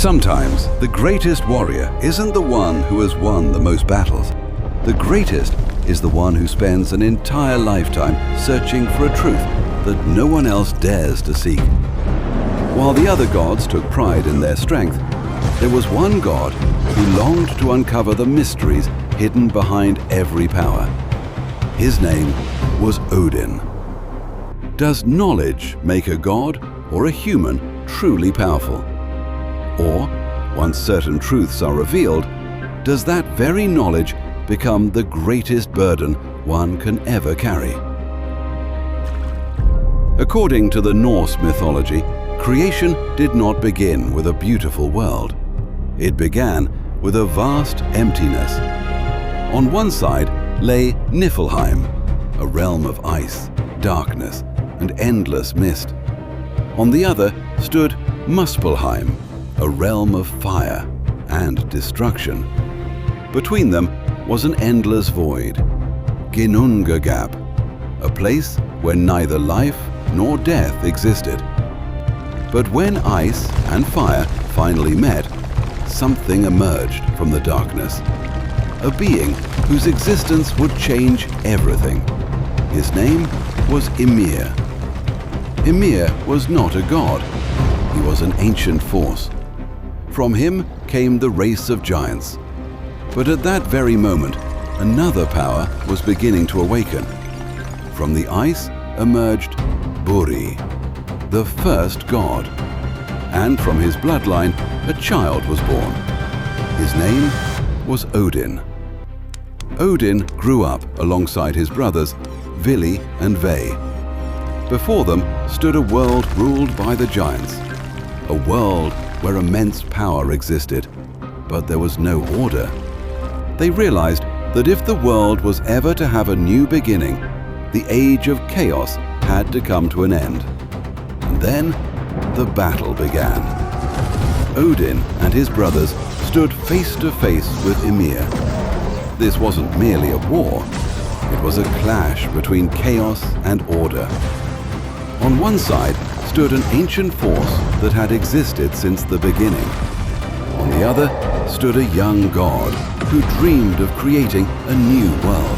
Sometimes the greatest warrior isn't the one who has won the most battles. The greatest is the one who spends an entire lifetime searching for a truth that no one else dares to seek. While the other gods took pride in their strength, there was one god who longed to uncover the mysteries hidden behind every power. His name was Odin. Does knowledge make a god or a human truly powerful? Or, once certain truths are revealed, does that very knowledge become the greatest burden one can ever carry? According to the Norse mythology, creation did not begin with a beautiful world. It began with a vast emptiness. On one side lay Niflheim, a realm of ice, darkness, and endless mist. On the other stood Muspelheim, a realm of fire and destruction. Between them was an endless void, Ginnungagap, a place where neither life nor death existed. But when ice and fire finally met, something emerged from the darkness. A being whose existence would change everything. His name was Ymir. Ymir was not a god. He was an ancient force. From him came the race of giants. But at that very moment, another power was beginning to awaken. From the ice emerged Buri, the first god. And from his bloodline, a child was born. His name was Odin. Odin grew up alongside his brothers, Vili and Ve. Before them stood a world ruled by the giants, a world where immense power existed, but there was no order. They realized that if the world was ever to have a new beginning, the age of chaos had to come to an end. And then the battle began. Odin and his brothers stood face to face with Ymir. This wasn't merely a war, it was a clash between chaos and order. On one side stood an ancient force that had existed since the beginning. On the other stood a young god who dreamed of creating a new world.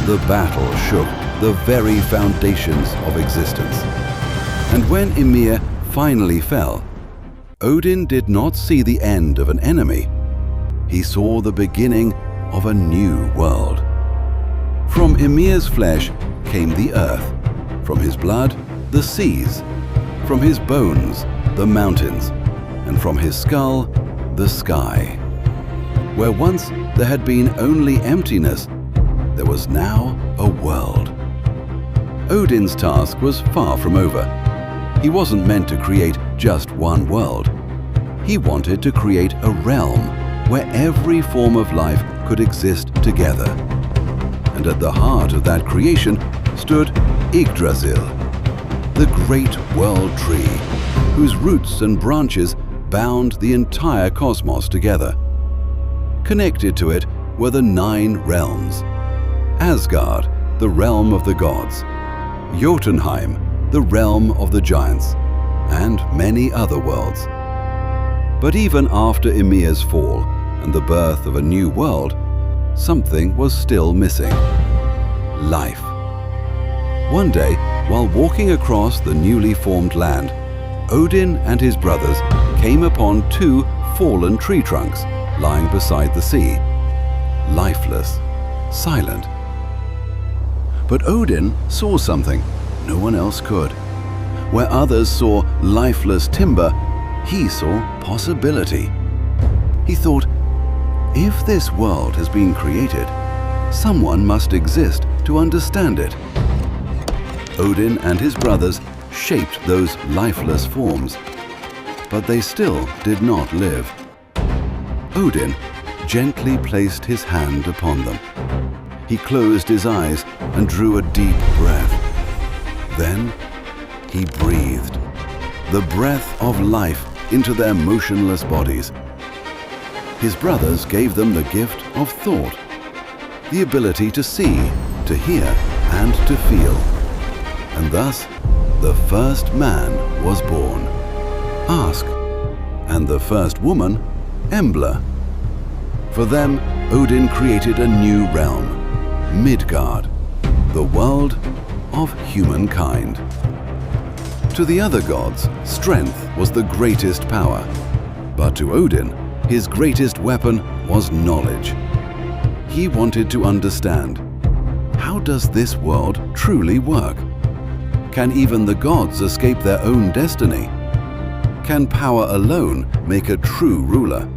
The battle shook the very foundations of existence. And when Ymir finally fell, Odin did not see the end of an enemy. He saw the beginning of a new world. From Ymir's flesh came the earth, from his blood, the seas, from his bones, the mountains, and from his skull, the sky. Where once there had been only emptiness, there was now a world. Odin's task was far from over. He wasn't meant to create just one world. He wanted to create a realm where every form of life could exist together. And at the heart of that creation stood Yggdrasil, the great world tree, whose roots and branches bound the entire cosmos together. Connected to it were the 9 realms. Asgard, the realm of the gods. Jotunheim, the realm of the giants. And many other worlds. But even after Ymir's fall and the birth of a new world, something was still missing. Life. One day, while walking across the newly formed land, Odin and his brothers came upon 2 fallen tree trunks lying beside the sea, lifeless, silent. But Odin saw something no one else could. Where others saw lifeless timber, he saw possibility. He thought, if this world has been created, someone must exist to understand it. Odin and his brothers shaped those lifeless forms, but they still did not live. Odin gently placed his hand upon them. He closed his eyes and drew a deep breath. Then he breathed the breath of life into their motionless bodies. His brothers gave them the gift of thought, the ability to see, to hear, and to feel. And thus, the first man was born. Ask, and the first woman, Embla. For them, Odin created a new realm, Midgard, the world of humankind. To the other gods, strength was the greatest power, but to Odin, his greatest weapon was knowledge. He wanted to understand, how does this world truly work? Can even the gods escape their own destiny? Can power alone make a true ruler?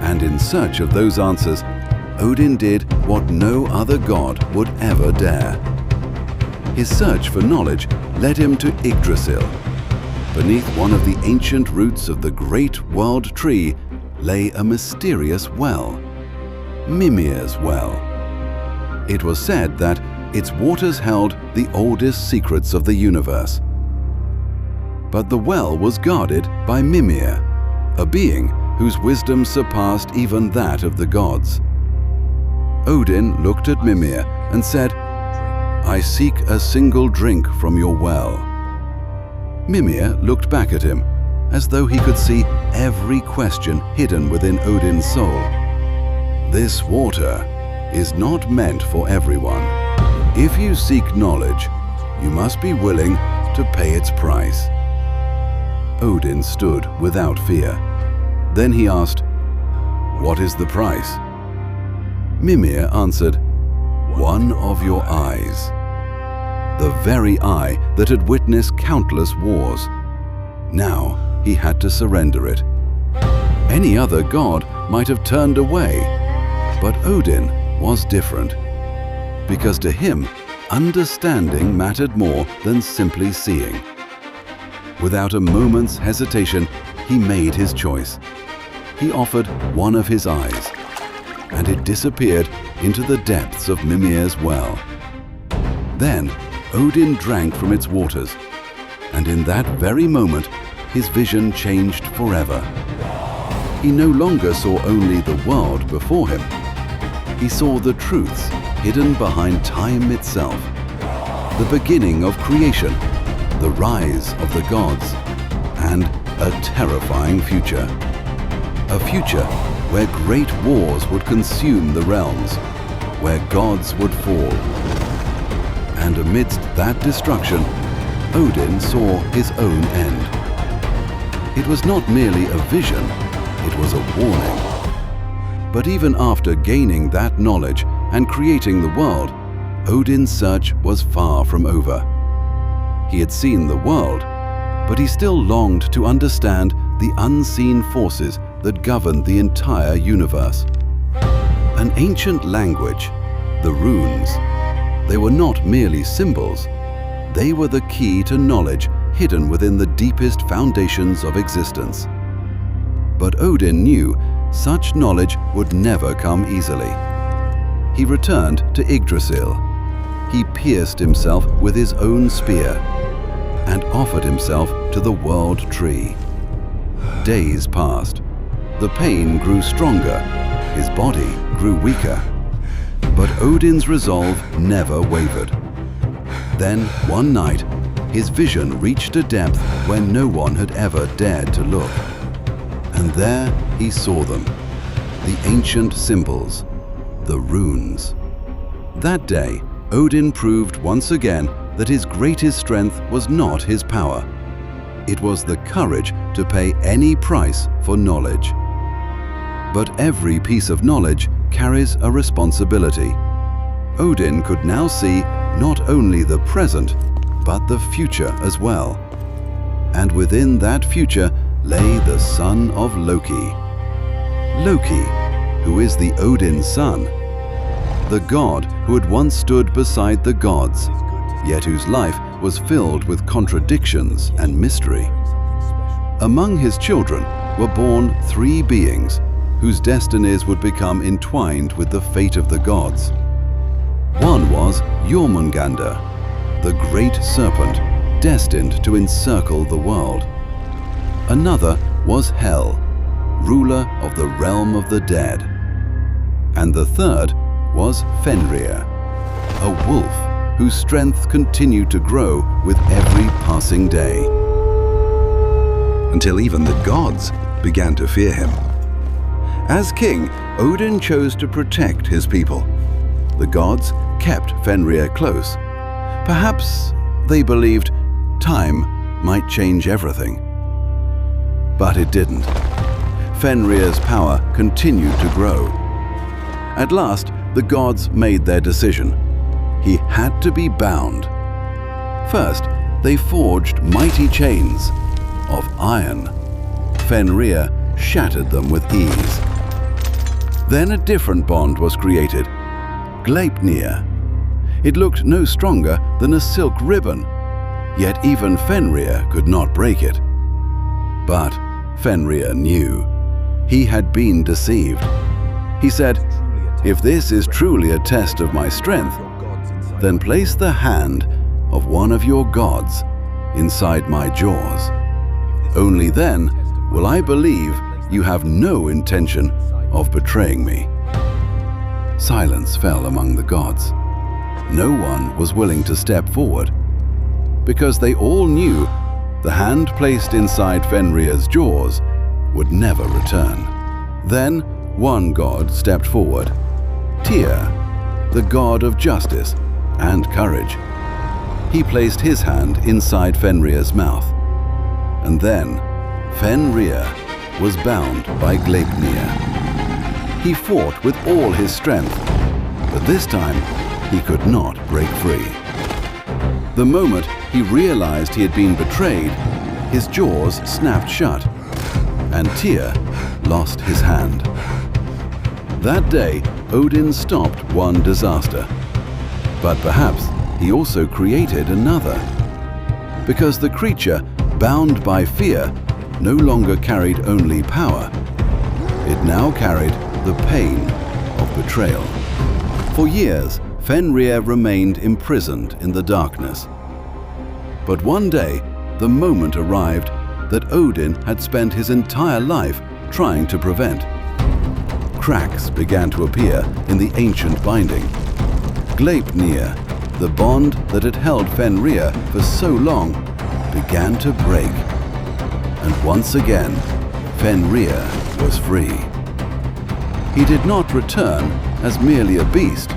And in search of those answers, Odin did what no other god would ever dare. His search for knowledge led him to Yggdrasil. Beneath one of the ancient roots of the great world tree lay a mysterious well, Mimir's Well. It was said that its waters held the oldest secrets of the universe. But the well was guarded by Mimir, a being whose wisdom surpassed even that of the gods. Odin looked at Mimir and said, "I seek a single drink from your well." Mimir looked back at him, as though he could see every question hidden within Odin's soul. "This water is not meant for everyone. If you seek knowledge, you must be willing to pay its price." Odin stood without fear. Then he asked, "What is the price?" Mimir answered, "One of your eyes." The very eye that had witnessed countless wars. Now he had to surrender it. Any other god might have turned away, but Odin was different. Because to him, understanding mattered more than simply seeing. Without a moment's hesitation, he made his choice. He offered one of his eyes, and it disappeared into the depths of Mimir's well. Then Odin drank from its waters, and in that very moment, his vision changed forever. He no longer saw only the world before him. He saw the truths hidden behind time itself, the beginning of creation, the rise of the gods, and a terrifying future. A future where great wars would consume the realms, where gods would fall. And amidst that destruction, Odin saw his own end. It was not merely a vision, it was a warning. But even after gaining that knowledge and creating the world, Odin's search was far from over. He had seen the world, but he still longed to understand the unseen forces that governed the entire universe. An ancient language, the runes. They were not merely symbols. They were the key to knowledge hidden within the deepest foundations of existence. But Odin knew such knowledge would never come easily. He returned to Yggdrasil. He pierced himself with his own spear and offered himself to the world tree. Days passed. The pain grew stronger. His body grew weaker. But Odin's resolve never wavered. Then, one night, his vision reached a depth where no one had ever dared to look. And there he saw them, the ancient symbols, the runes. That day, Odin proved once again that his greatest strength was not his power. It was the courage to pay any price for knowledge. But every piece of knowledge carries a responsibility. Odin could now see not only the present, but the future as well. And within that future lay the son of Loki. Loki, who is the Odin's son, the god who had once stood beside the gods, yet whose life was filled with contradictions and mystery. Among his children were born 3 beings whose destinies would become entwined with the fate of the gods. One was Jormungandr, the great serpent destined to encircle the world. Another was Hel, ruler of the realm of the dead. And the third was Fenrir, a wolf whose strength continued to grow with every passing day. until even the gods began to fear him. As king, Odin chose to protect his people. The gods kept Fenrir close. Perhaps they believed time might change everything. But it didn't. Fenrir's power continued to grow. At last, the gods made their decision. He had to be bound. First, they forged mighty chains of iron. Fenrir shattered them with ease. Then a different bond was created, Gleipnir. It looked no stronger than a silk ribbon, yet even Fenrir could not break it. But Fenrir knew. He had been deceived. He said, "If this is truly a test of my strength, then place the hand of one of your gods inside my jaws. Only then will I believe you have no intention of betraying me." Silence fell among the gods. No one was willing to step forward, because they all knew the hand placed inside Fenrir's jaws would never return. Then one god stepped forward, Tyr, the god of justice and courage. He placed his hand inside Fenrir's mouth, and then Fenrir was bound by Gleipnir. He fought with all his strength, but this time he could not break free. The moment he realized he had been betrayed, his jaws snapped shut, and Tyr lost his hand. That day, Odin stopped one disaster, but perhaps he also created another, because the creature bound by fear no longer carried only power. It now carried the pain of betrayal. For years, Fenrir remained imprisoned in the darkness. But one day, the moment arrived that Odin had spent his entire life trying to prevent. Cracks began to appear in the ancient binding. Gleipnir, the bond that had held Fenrir for so long, began to break. And once again, Fenrir was free. He did not return as merely a beast.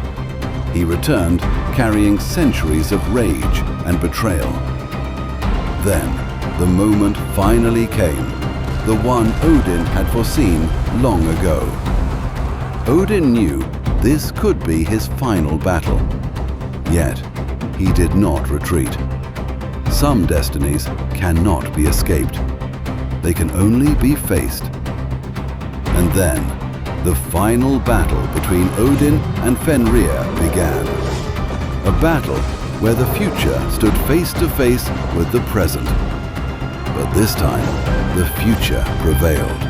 He returned carrying centuries of rage and betrayal. Then, the moment finally came, the one Odin had foreseen long ago. Odin knew this could be his final battle. Yet, he did not retreat. Some destinies cannot be escaped. They can only be faced. And then, the final battle between Odin and Fenrir began. A battle where the future stood face to face with the present. But this time, the future prevailed.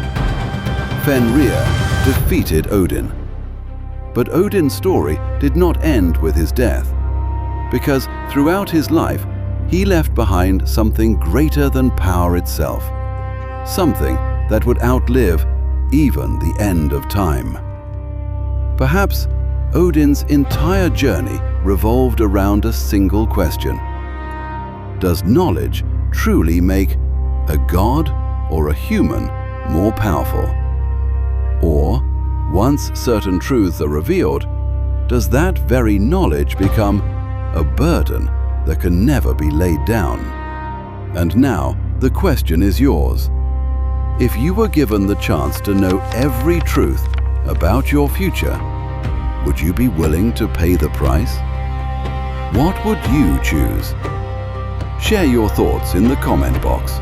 Fenrir defeated Odin. But Odin's story did not end with his death, because throughout his life, he left behind something greater than power itself, something that would outlive even the end of time. Perhaps Odin's entire journey revolved around a single question. Does knowledge truly make a god or a human more powerful? Or, once certain truths are revealed, does that very knowledge become a burden that can never be laid down? And now, the question is yours. If you were given the chance to know every truth about your future, would you be willing to pay the price? What would you choose? Share your thoughts in the comment box.